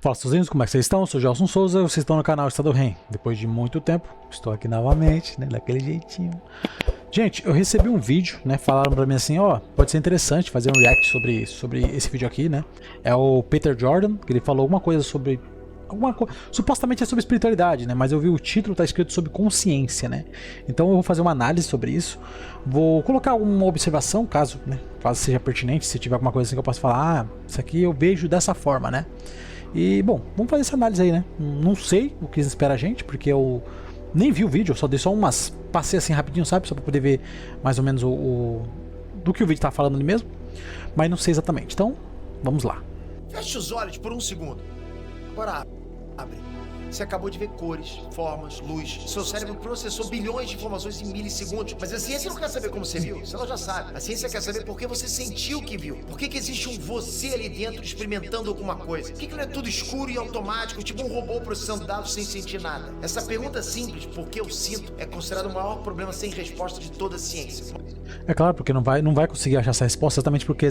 Fala, sozinhos, como é que vocês estão? Eu sou o Gelson Souza, vocês estão no canal Estado Rem. Depois de muito tempo, estou aqui novamente, né, daquele jeitinho. Gente, eu recebi um vídeo, né, falaram pra mim assim, ó, pode ser interessante fazer um react sobre esse vídeo aqui, né. É o Peter Jordan, que ele falou alguma coisa sobre... supostamente é sobre espiritualidade, né, mas eu vi o título, tá escrito sobre consciência, né. Então eu vou fazer uma análise sobre isso, vou colocar alguma observação, caso seja pertinente, se tiver alguma coisa assim que eu possa falar, isso aqui eu vejo dessa forma, né. E, bom, vamos fazer essa análise aí, né? Não sei o que espera a gente, porque eu nem vi o vídeo, eu só dei só umas... Passei assim rapidinho, sabe? Só pra poder ver mais ou menos do que o vídeo tá falando ali mesmo. Mas não sei exatamente. Então, vamos lá. Feche os olhos por um segundo. Agora abre. Você acabou de ver cores, formas, luz. Seu cérebro processou bilhões de informações em milissegundos. Mas a ciência não quer saber como você viu, isso ela já sabe. A ciência quer saber por que você sentiu que viu. Por que existe um você ali dentro experimentando alguma coisa. Por que não é tudo escuro e automático, tipo um robô processando dados sem sentir nada? Essa pergunta simples, por que eu sinto, é considerado o maior problema sem resposta de toda a ciência. É claro, porque não vai conseguir achar essa resposta exatamente porque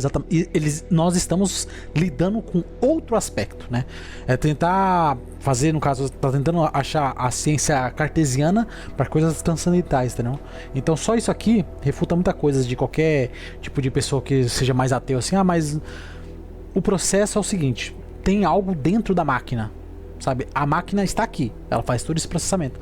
nós estamos lidando com outro aspecto, né? É tentar fazer, no caso, tá tentando achar a ciência cartesiana para coisas transcendentais, entendeu? Então só isso aqui refuta muita coisa de qualquer tipo de pessoa que seja mais ateu assim, mas o processo é o seguinte, tem algo dentro da máquina, sabe? A máquina está aqui, ela faz todo esse processamento,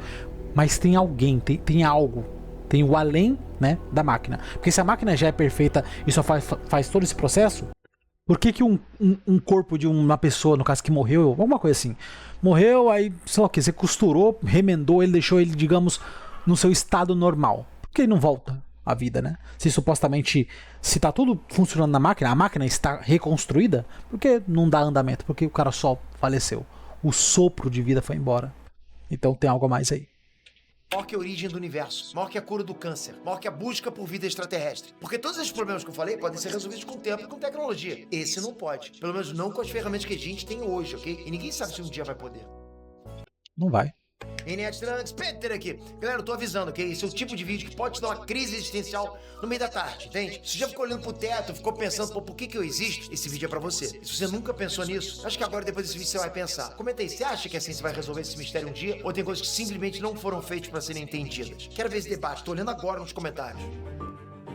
mas tem alguém, tem algo. Tem o além, né, da máquina. Porque se a máquina já é perfeita e só faz todo esse processo, por que um corpo de uma pessoa, no caso que morreu, alguma coisa assim, morreu, aí, sei lá o que, você costurou, remendou ele, deixou ele, digamos, no seu estado normal. Por que ele não volta à vida, né? Se supostamente, se tá tudo funcionando na máquina, a máquina está reconstruída, por que não dá andamento? Porque o cara só faleceu. O sopro de vida foi embora. Então tem algo a mais aí. Maior que a origem do universo, maior que a cura do câncer, maior que a busca por vida extraterrestre. Porque todos esses problemas que eu falei podem ser resolvidos com o tempo e com tecnologia. Esse não pode. Pelo menos não com as ferramentas que a gente tem hoje, ok? E ninguém sabe se um dia vai poder. Não vai. Internet Trunks, Peter aqui. Galera, eu tô avisando, ok? Esse é o tipo de vídeo que pode te dar uma crise existencial no meio da tarde, entende? Se você já ficou olhando pro teto, ficou pensando, pô, por que eu existo? Esse vídeo é pra você. E se você nunca pensou nisso, acho que agora, depois desse vídeo, você vai pensar. Comenta aí, você acha que a ciência vai resolver esse mistério um dia? Ou tem coisas que simplesmente não foram feitas pra serem entendidas? Quero ver esse debate, tô olhando agora nos comentários.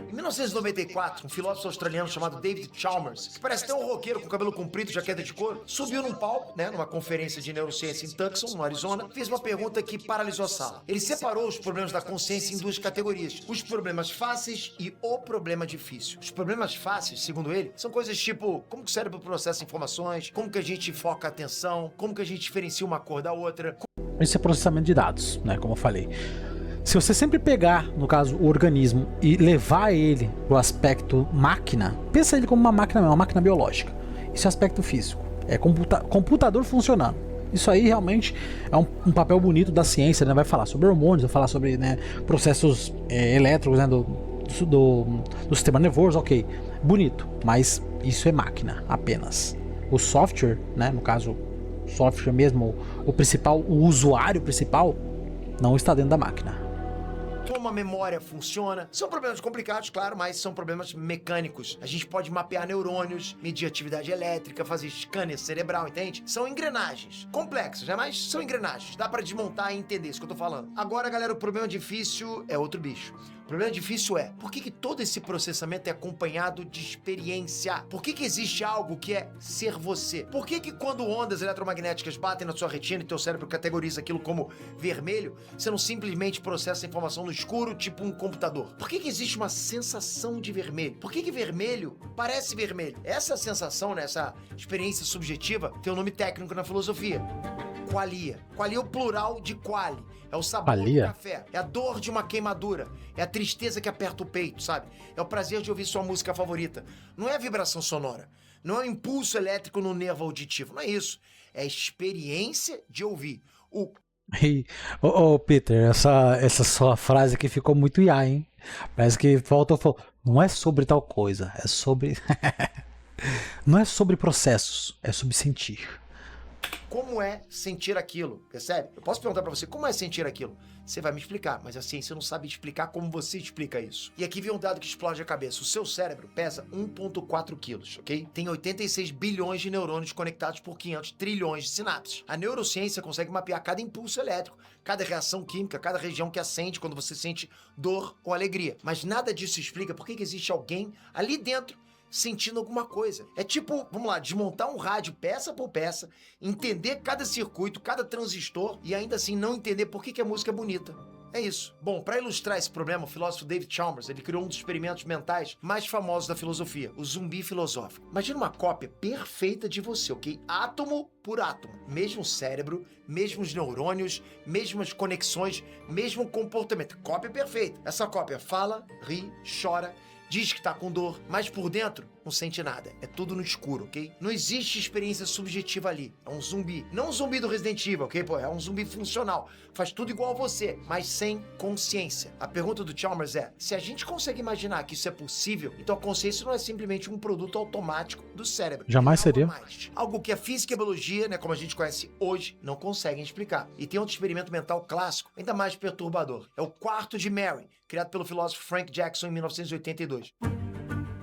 Em 1994, um filósofo australiano chamado David Chalmers, que parece até um roqueiro com cabelo comprido e jaqueta de couro, subiu num palco, numa conferência de neurociência em Tucson, no Arizona, fez uma pergunta que paralisou a sala. Ele separou os problemas da consciência em duas categorias: os problemas fáceis e o problema difícil. Os problemas fáceis, segundo ele, são coisas tipo como que o cérebro processa informações, como que a gente foca a atenção, como que a gente diferencia uma cor da outra. Esse é processamento de dados, né, como eu falei. Se você sempre pegar, no caso, o organismo e levar ele pro aspecto máquina, pensa ele como uma máquina biológica. Esse é o aspecto físico. É computador funcionando. Isso aí realmente é um papel bonito da ciência, né? Vai falar sobre hormônios, vai falar sobre, né, processos elétricos, né, do sistema nervoso, ok. Bonito, mas isso é máquina apenas. O software, né, no caso, o software mesmo, o usuário principal, não está dentro da máquina. Como a memória funciona. São problemas complicados, claro, mas são problemas mecânicos. A gente pode mapear neurônios, medir atividade elétrica, fazer scanner cerebral, entende? São engrenagens. Complexas, né? Mas são engrenagens. Dá pra desmontar e entender isso que eu tô falando. Agora, galera, o problema difícil é outro bicho. O problema difícil é, por que todo esse processamento é acompanhado de experiência? Por que existe algo que é ser você? Por que quando ondas eletromagnéticas batem na sua retina e teu cérebro categoriza aquilo como vermelho, você não simplesmente processa a informação no escuro, tipo um computador? Por que existe uma sensação de vermelho? Por que vermelho parece vermelho? Essa sensação, né, essa experiência subjetiva, tem um nome técnico na filosofia: qualia. Qualia é o plural de quali. É o sabor do café, é a dor de uma queimadura, é a tristeza que aperta o peito, sabe? É o prazer de ouvir sua música favorita. Não é a vibração sonora, não é o impulso elétrico no nervo auditivo, não é isso. É a experiência de ouvir. Ô, Peter, essa sua frase aqui ficou muito IA, hein? Parece que faltou. Não é sobre tal coisa, é sobre... Não é sobre processos, é sobre sentir. como é sentir aquilo, percebe? Eu posso perguntar pra você, como é sentir aquilo? Você vai me explicar, mas a ciência não sabe explicar como você explica isso. E aqui vem um dado que explode a cabeça. O seu cérebro pesa 1,4 quilos, ok? Tem 86 bilhões de neurônios conectados por 500 trilhões de sinapses. A neurociência consegue mapear cada impulso elétrico, cada reação química, cada região que acende quando você sente dor ou alegria. Mas nada disso explica por que existe alguém ali dentro sentindo alguma coisa. É tipo, vamos lá, desmontar um rádio peça por peça, entender cada circuito, cada transistor e ainda assim não entender por que a música é bonita. É isso. Bom, para ilustrar esse problema, o filósofo David Chalmers, ele criou um dos experimentos mentais mais famosos da filosofia, o zumbi filosófico. Imagina uma cópia perfeita de você, ok? Átomo por átomo. Mesmo cérebro, mesmos neurônios, mesmas conexões, mesmo comportamento. Cópia perfeita. Essa cópia fala, ri, chora, diz que tá com dor, mas por dentro não sente nada. É tudo no escuro, ok? Não existe experiência subjetiva ali. É um zumbi. Não um zumbi do Resident Evil, ok? Pô, é um zumbi funcional. Faz tudo igual a você, mas sem consciência. A pergunta do Chalmers é, se a gente consegue imaginar que isso é possível, então a consciência não é simplesmente um produto automático do cérebro. Jamais É algo seria. a mais. Algo que a física e a biologia, né, como a gente conhece hoje, não conseguem explicar. E tem outro experimento mental clássico, ainda mais perturbador. É o quarto de Mary, criado pelo filósofo Frank Jackson em 1982.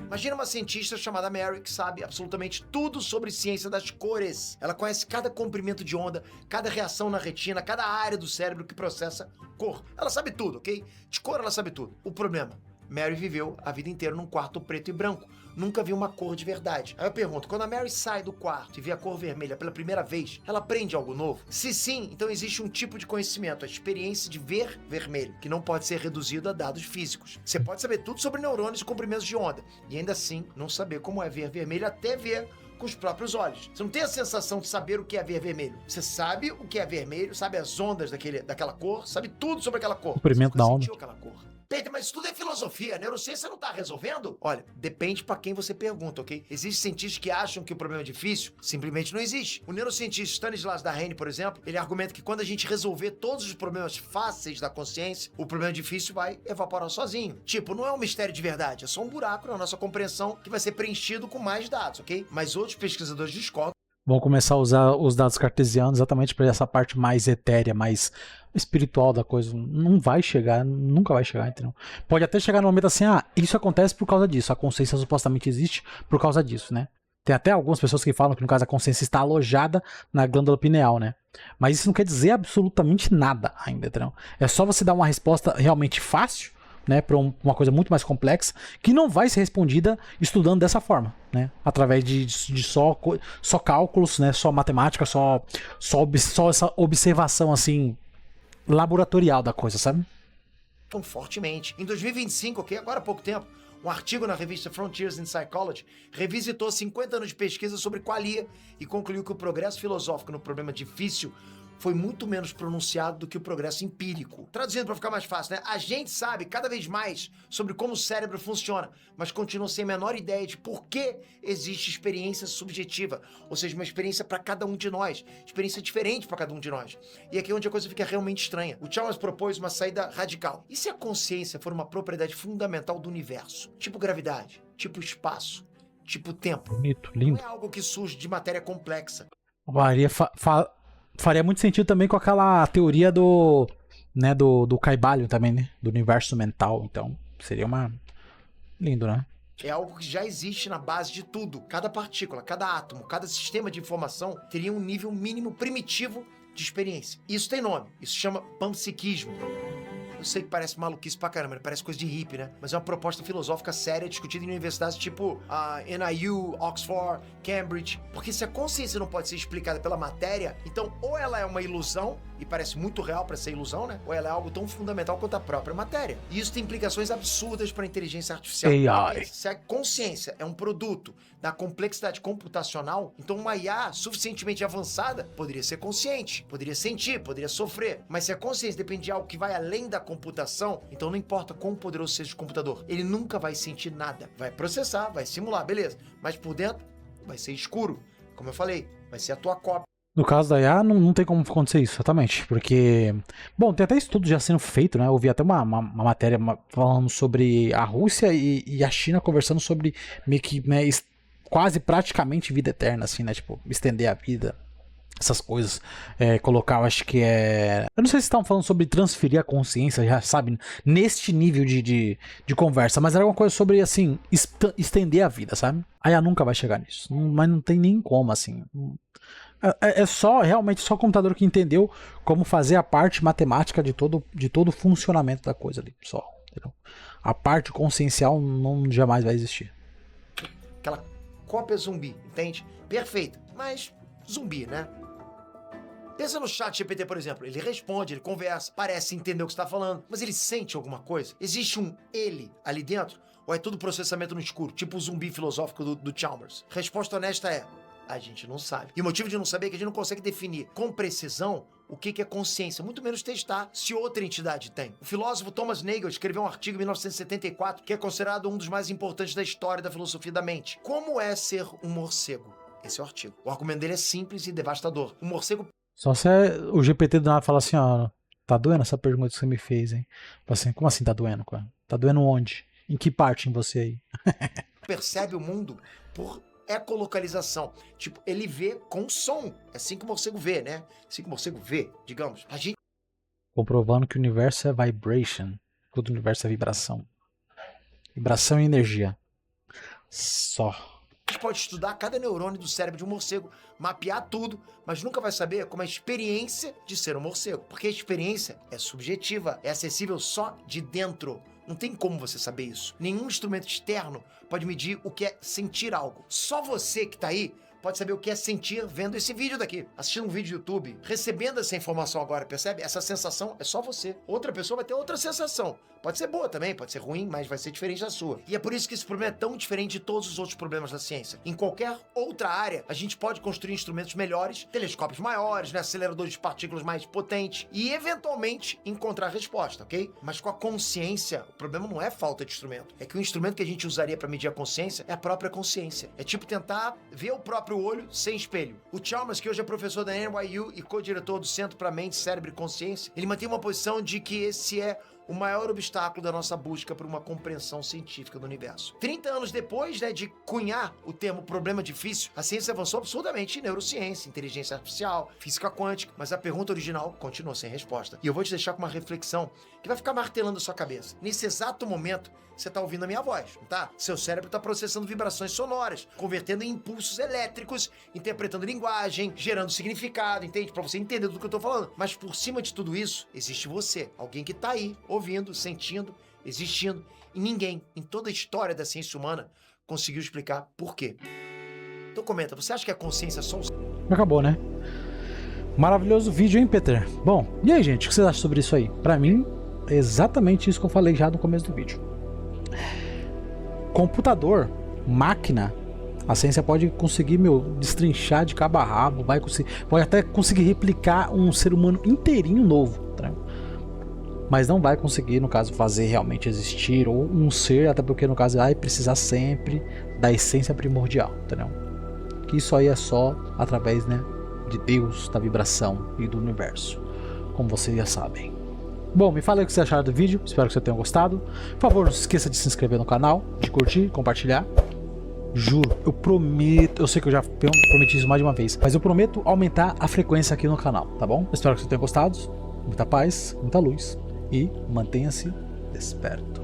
Imagina uma cientista chamada Mary que sabe absolutamente tudo sobre ciência das cores. Ela conhece cada comprimento de onda, cada reação na retina, cada área do cérebro que processa cor. Ela sabe tudo, ok? De cor ela sabe tudo. O problema, Mary viveu a vida inteira num quarto preto e branco. Nunca viu uma cor de verdade. Aí eu pergunto, quando a Mary sai do quarto e vê a cor vermelha pela primeira vez, ela aprende algo novo? Se sim, então existe um tipo de conhecimento, a experiência de ver vermelho, que não pode ser reduzido a dados físicos. Você pode saber tudo sobre neurônios e comprimentos de onda, e ainda assim não saber como é ver vermelho até ver com os próprios olhos. Você não tem a sensação de saber o que é ver vermelho. Você sabe o que é vermelho, sabe as ondas daquela cor, sabe tudo sobre aquela cor. Comprimento da onda. Sentiu aquela cor. Peter, mas isso tudo é filosofia, a neurociência não tá resolvendo? Olha, depende pra quem você pergunta, ok? Existem cientistas que acham que o problema é difícil, simplesmente não existe. O neurocientista Stanislas Dehaene, por exemplo, ele argumenta que quando a gente resolver todos os problemas fáceis da consciência, o problema difícil vai evaporar sozinho. Tipo, não é um mistério de verdade, é só um buraco na nossa compreensão que vai ser preenchido com mais dados, ok? Mas outros pesquisadores discordam. Vão começar a usar os dados cartesianos exatamente para essa parte mais etérea, mais espiritual da coisa. Não vai chegar, nunca vai chegar, entendeu? Pode até chegar no momento assim, isso acontece por causa disso, a consciência supostamente existe por causa disso, né? Tem até algumas pessoas que falam que no caso a consciência está alojada na glândula pineal, né? Mas isso não quer dizer absolutamente nada ainda, entendeu? É só você dar uma resposta realmente fácil, né, para uma coisa muito mais complexa, que não vai ser respondida estudando dessa forma, né, através de só cálculos, né, só matemática, só essa observação assim laboratorial da coisa, sabe? Tão fortemente. Em 2025, ok, agora há pouco tempo, um artigo na revista Frontiers in Psychology revisitou 50 anos de pesquisa sobre qualia e concluiu que o progresso filosófico no problema difícil foi muito menos pronunciado do que o progresso empírico. Traduzindo para ficar mais fácil, né? A gente sabe cada vez mais sobre como o cérebro funciona, mas continua sem a menor ideia de por que existe experiência subjetiva, ou seja, uma experiência para cada um de nós, experiência diferente para cada um de nós. E aqui é onde a coisa fica realmente estranha. O Chalmers propôs uma saída radical. E se a consciência for uma propriedade fundamental do universo? Tipo gravidade, tipo espaço, tipo tempo. Bonito, lindo. Não é algo que surge de matéria complexa. Faria muito sentido também com aquela teoria do Caibalion também, né? Do universo mental. Então, seria lindo, né? É algo que já existe na base de tudo. Cada partícula, cada átomo, cada sistema de informação teria um nível mínimo primitivo de experiência. Isso tem nome. Isso se chama panpsiquismo. Eu sei que parece maluquice pra caramba, né? Parece coisa de hippie, né? Mas é uma proposta filosófica séria discutida em universidades tipo a NIU, Oxford, Cambridge. Porque se a consciência não pode ser explicada pela matéria, então ou ela é uma ilusão, e parece muito real pra ser ilusão, né? Ou ela é algo tão fundamental quanto a própria matéria. E isso tem implicações absurdas pra inteligência artificial. AI. Se a consciência é um produto da complexidade computacional, então uma IA suficientemente avançada poderia ser consciente, poderia sentir, poderia sofrer. Mas se a consciência depende de algo que vai além da computação, então não importa quão poderoso seja o computador, ele nunca vai sentir nada. Vai processar, vai simular, beleza. Mas por dentro vai ser escuro. Como eu falei, vai ser a tua cópia. No caso da IA, não tem como acontecer isso, exatamente. Porque, bom, tem até estudo já sendo feito, né? Eu vi até uma matéria falando sobre a Rússia e a China conversando sobre meio que, né, quase praticamente vida eterna, assim, né? Tipo, estender a vida. essas coisas, colocar, eu acho que é... Eu não sei se estavam falando sobre transferir a consciência, já sabe, neste nível de conversa, mas era alguma coisa sobre, assim, estender a vida, sabe? A IA nunca vai chegar nisso, mas não tem nem como, assim. É só, realmente, só o computador que entendeu como fazer a parte matemática de todo o funcionamento da coisa ali, só, entendeu? A parte consciencial não jamais vai existir. Aquela cópia zumbi, entende? Perfeita, mas zumbi, né? Pensa no chat GPT, por exemplo. Ele responde, ele conversa, parece entender o que você está falando, mas ele sente alguma coisa? Existe um ele ali dentro? Ou é tudo processamento no escuro, tipo o zumbi filosófico do Chalmers? Resposta honesta é: a gente não sabe. E o motivo de não saber é que a gente não consegue definir com precisão o que é consciência, muito menos testar se outra entidade tem. O filósofo Thomas Nagel escreveu um artigo em 1974 que é considerado um dos mais importantes da história da filosofia da mente. Como é ser um morcego? Esse é o artigo. O argumento dele é simples e devastador. O morcego... Só se o GPT do nada fala assim, ó, tá doendo essa pergunta que você me fez, hein? Assim, como assim tá doendo, cara? Tá doendo onde? Em que parte em você aí? percebe o mundo por ecolocalização. Tipo, ele vê com som. É assim que o morcego vê, né? Assim que o morcego vê, digamos. A gente... Comprovando que o universo é vibration. Todo o universo é vibração. Vibração e energia. Só. A gente pode estudar cada neurônio do cérebro de um morcego, mapear tudo, mas nunca vai saber como é a experiência de ser um morcego. Porque a experiência é subjetiva, é acessível só de dentro. Não tem como você saber isso. Nenhum instrumento externo pode medir o que é sentir algo. Só você que tá aí pode saber o que é sentir vendo esse vídeo daqui, assistindo um vídeo do YouTube, recebendo essa informação agora, percebe? Essa sensação é só você. Outra pessoa vai ter outra sensação. Pode ser boa também, pode ser ruim, mas vai ser diferente da sua. E é por isso que esse problema é tão diferente de todos os outros problemas da ciência. Em qualquer outra área, a gente pode construir instrumentos melhores, telescópios maiores, né, aceleradores de partículas mais potentes e, eventualmente, encontrar a resposta, ok? Mas com a consciência, o problema não é falta de instrumento. É que o instrumento que a gente usaria para medir a consciência é a própria consciência. É tipo tentar ver o próprio olho sem espelho. O Chalmers, que hoje é professor da NYU e co-diretor do Centro para Mente, Cérebro e Consciência, ele mantém uma posição de que esse é o maior obstáculo da nossa busca por uma compreensão científica do universo. 30 anos depois, né, de cunhar o termo problema difícil, a ciência avançou absurdamente em neurociência, inteligência artificial, física quântica, mas a pergunta original continua sem resposta. E eu vou te deixar com uma reflexão que vai ficar martelando a sua cabeça. Nesse exato momento, você está ouvindo a minha voz, não tá? Seu cérebro está processando vibrações sonoras, convertendo em impulsos elétricos, interpretando linguagem, gerando significado, entende? Para você entender do que eu estou falando. Mas por cima de tudo isso, existe você, alguém que está aí, ouvindo, sentindo, existindo, e ninguém, em toda a história da ciência humana, conseguiu explicar por quê. Então comenta, você acha que a consciência é só um... Acabou, né? Maravilhoso vídeo, hein, Peter? Bom, e aí, gente, o que vocês acham sobre isso aí? Pra mim, é exatamente isso que eu falei já no começo do vídeo. Computador, máquina, a ciência pode conseguir, destrinchar de cabo a rabo, pode até conseguir replicar um ser humano inteirinho novo, tá? Mas não vai conseguir, no caso, fazer realmente existir ou um ser, até porque no caso vai precisar sempre da essência primordial, entendeu? Que isso aí é só através, né, de Deus, da vibração e do universo, como vocês já sabem. Bom, me fala aí o que vocês acharam do vídeo, espero que vocês tenham gostado. Por favor, não se esqueça de se inscrever no canal, de curtir, compartilhar. Juro, eu prometo, eu sei que eu já prometi isso mais de uma vez, mas eu prometo aumentar a frequência aqui no canal, tá bom? Espero que vocês tenham gostado, muita paz, muita luz e mantenha-se desperto.